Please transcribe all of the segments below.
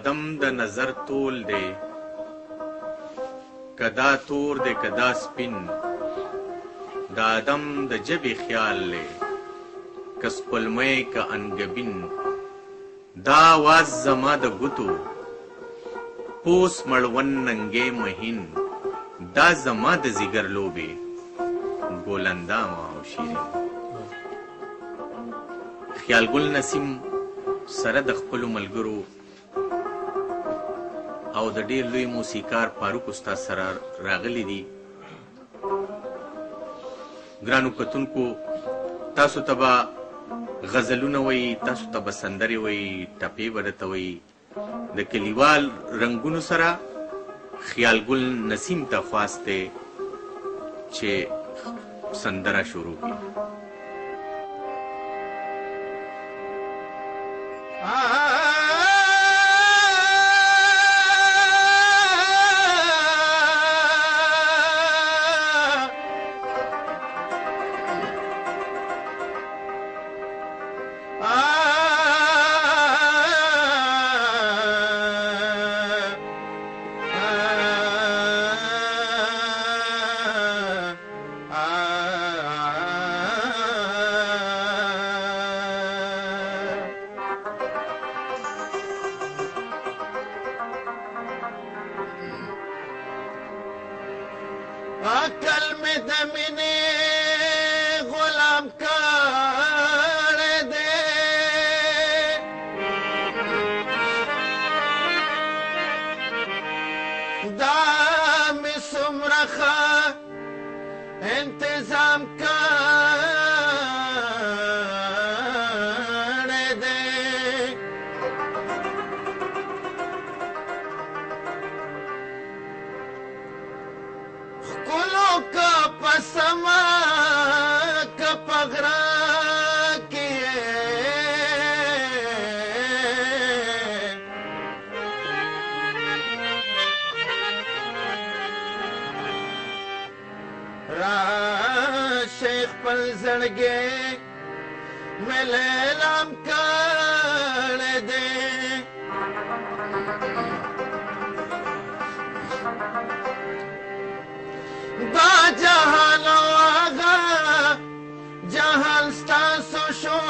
آدم د نظر تول دی کدا تور دی کدا سپین د آدم د جبې خیال دی که سپلمی که انګبین دا آواز زما د ګوتو پوس مړوند ننګې مهین دا زما د ځیګر لوبې ګلندامه او شیرین خیال ګل نسیم سره د خپلو ملګرو او د ډیر لوی موسیقار فاروق استاد سره راغلی دي. ګرانو کتونکو تاسو ته به غزلونه وایي، تاسو ته به سندرې وایي، ټپې به درته وایي. د کلیوال رنګونو سره خیال ګل نسیم ته خواست دی چې سندره شروع کړي. عقل میں دمنے غلام کر دے دام سمرخا انتظام کر دے کلو کا پسما کا پگرا کیے را شیخ پر زڑگے میں لیلام کر دے دا جهان آغا جهان ستاسو شو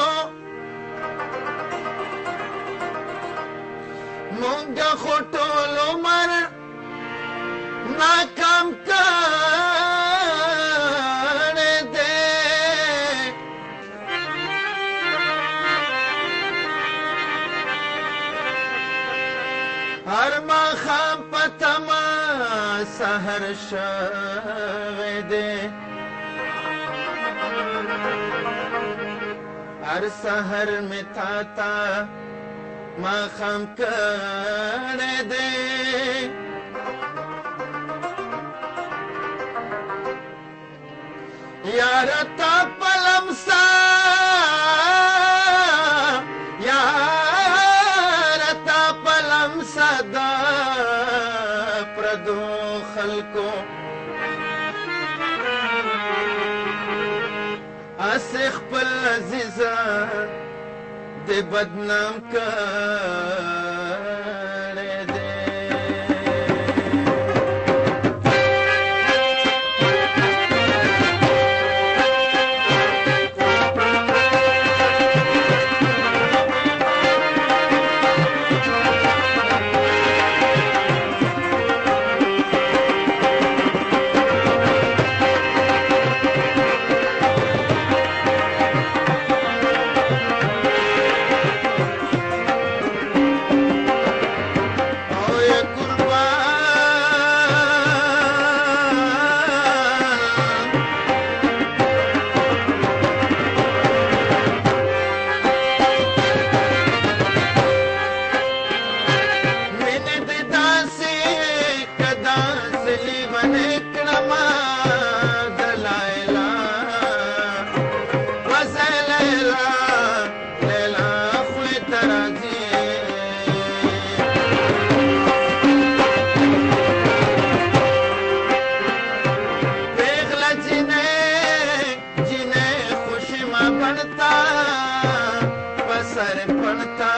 مونگا خو ټول عمر ناکام کړی دی هر ماښام په تمه سحر شوی دی هر سحر می تا تا ماښام کړی دی یاره تا په لمسه یاره تا په لمسه دا پردو خلکو اسې خپل عزیزه د بدنام کړی دی पड़ता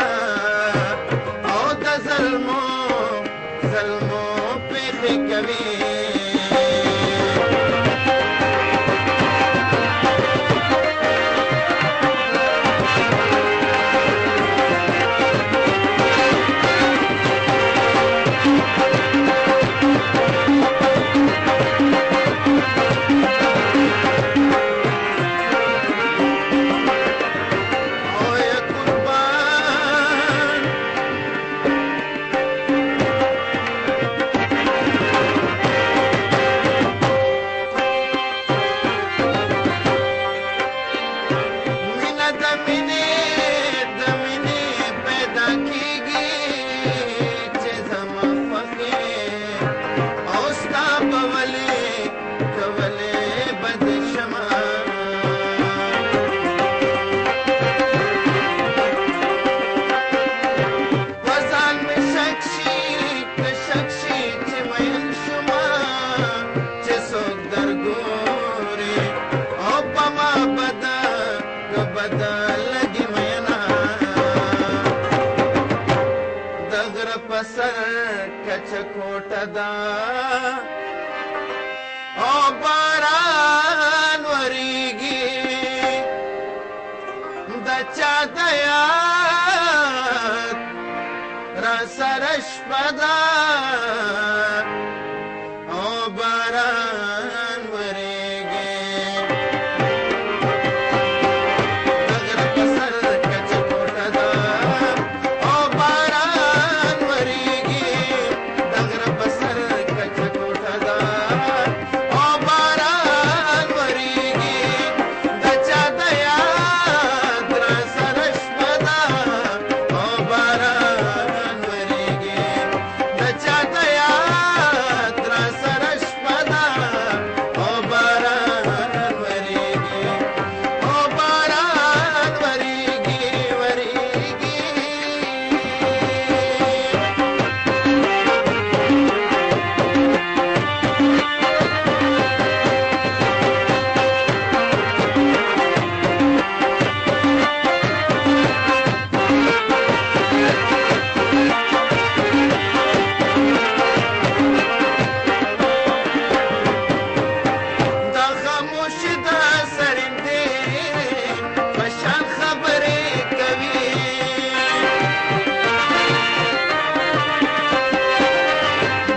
और गजल کچکوټه ده او باران وریږي د چا د یاد را سره شپه ده او باران وریږي د غره په سر کچکوټه ده او باران وریږي د غره په سر کچکوټه ده او باران وریږي د چا د یاد را سره شپه ده او باران وریږي د چا د یاد را سره شپه ده او باران وریږي او باران وریږي وریږي د خاموشي د سرندې په شان خبرې کوي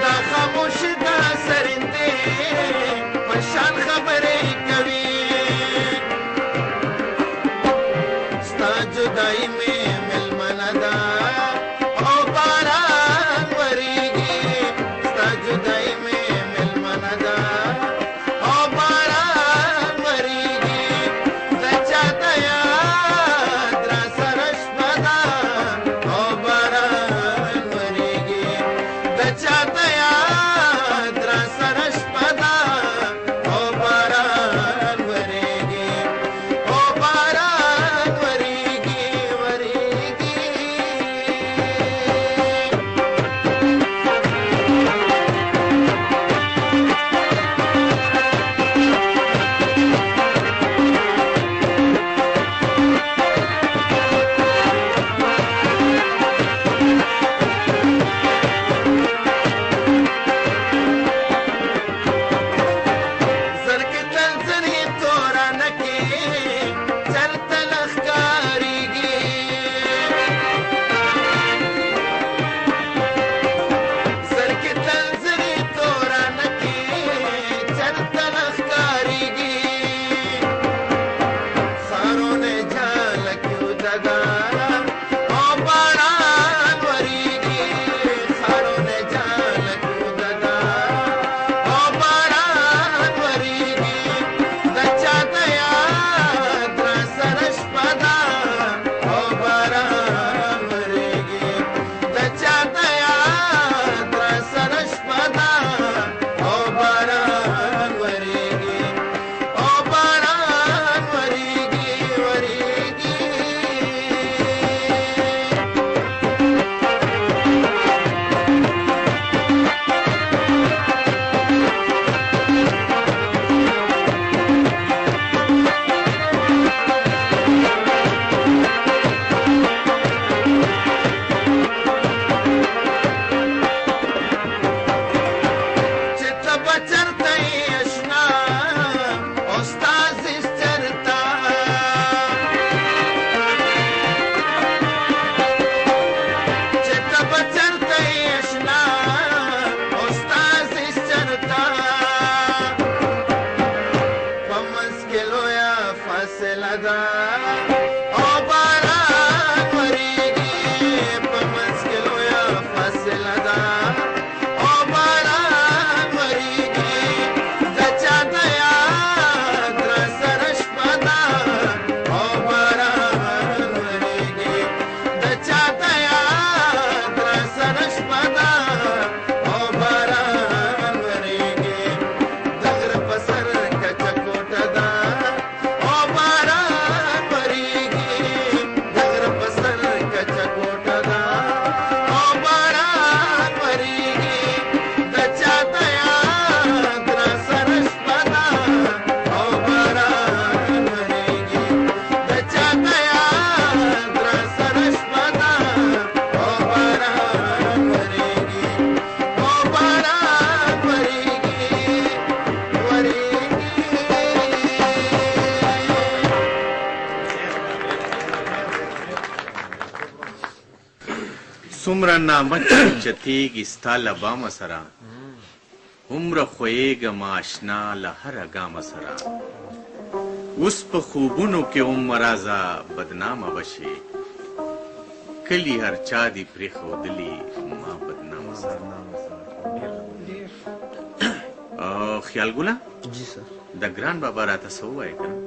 د خاموشي د سرندې په شان خبرې کوي ستا جدایي مې مېلمنه ده او باران وریږي ستا جدایي مې مېلمنه ده او باران وریږي د چا د یاد را سره شپه ده او باران وریږي د چا د یاد را سره شپه ده او باران وریږي او باران وریږي وریږي څومره نامه چتیږي ستا له بامه سره هومره خویږم آشنا له هره ګامه سره اوس په خوبونو کې هم راځه بدنامه به شي کلي هر چا دې پرېښودلي ما بدنامه سره خیال ګله جی سر د ګران بابا راته څه ووایه که نه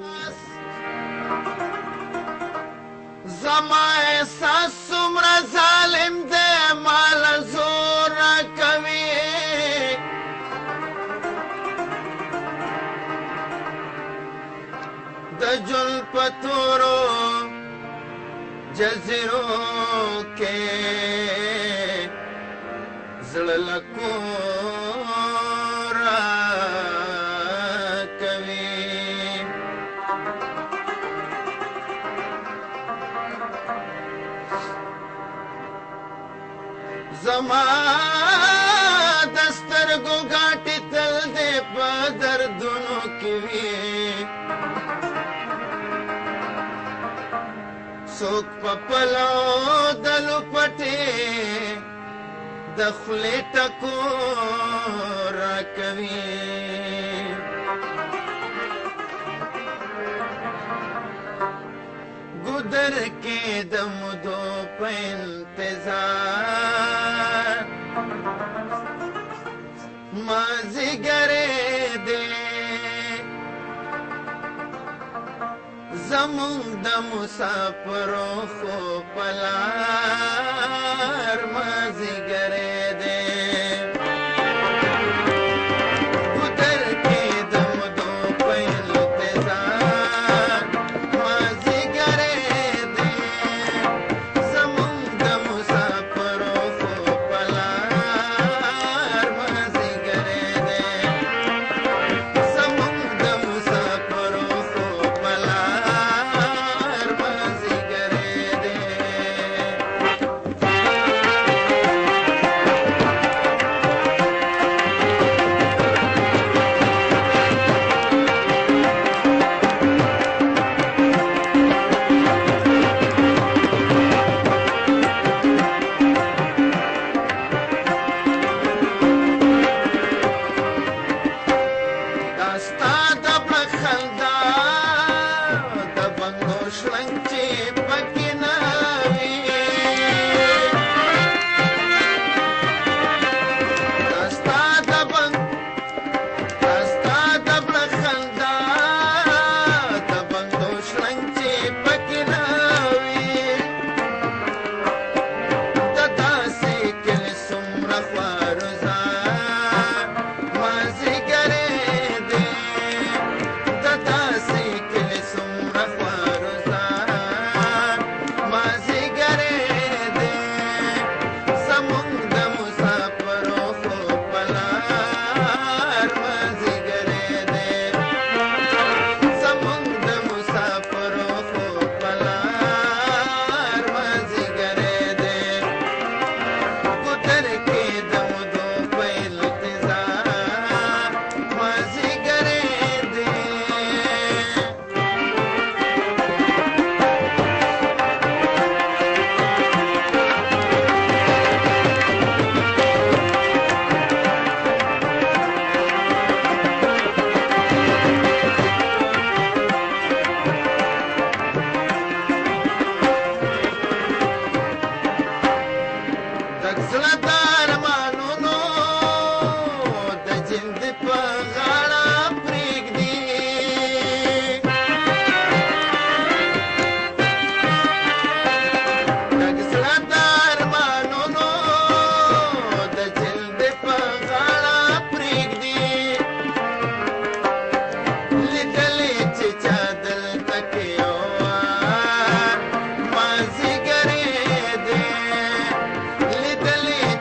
زما احساس څومره ظالم دی ماله زور راکوي د جل په تورو جزیرو کې زړه له کوره کوي زما د سترګو ګاټې تل دې په دردونو کې وي څوک په پلو د لوپټې د خولې ټکور راکوي ګودر کې د مودو په انتظار مازیګرې دی زمونږ د مسافرو خو په لار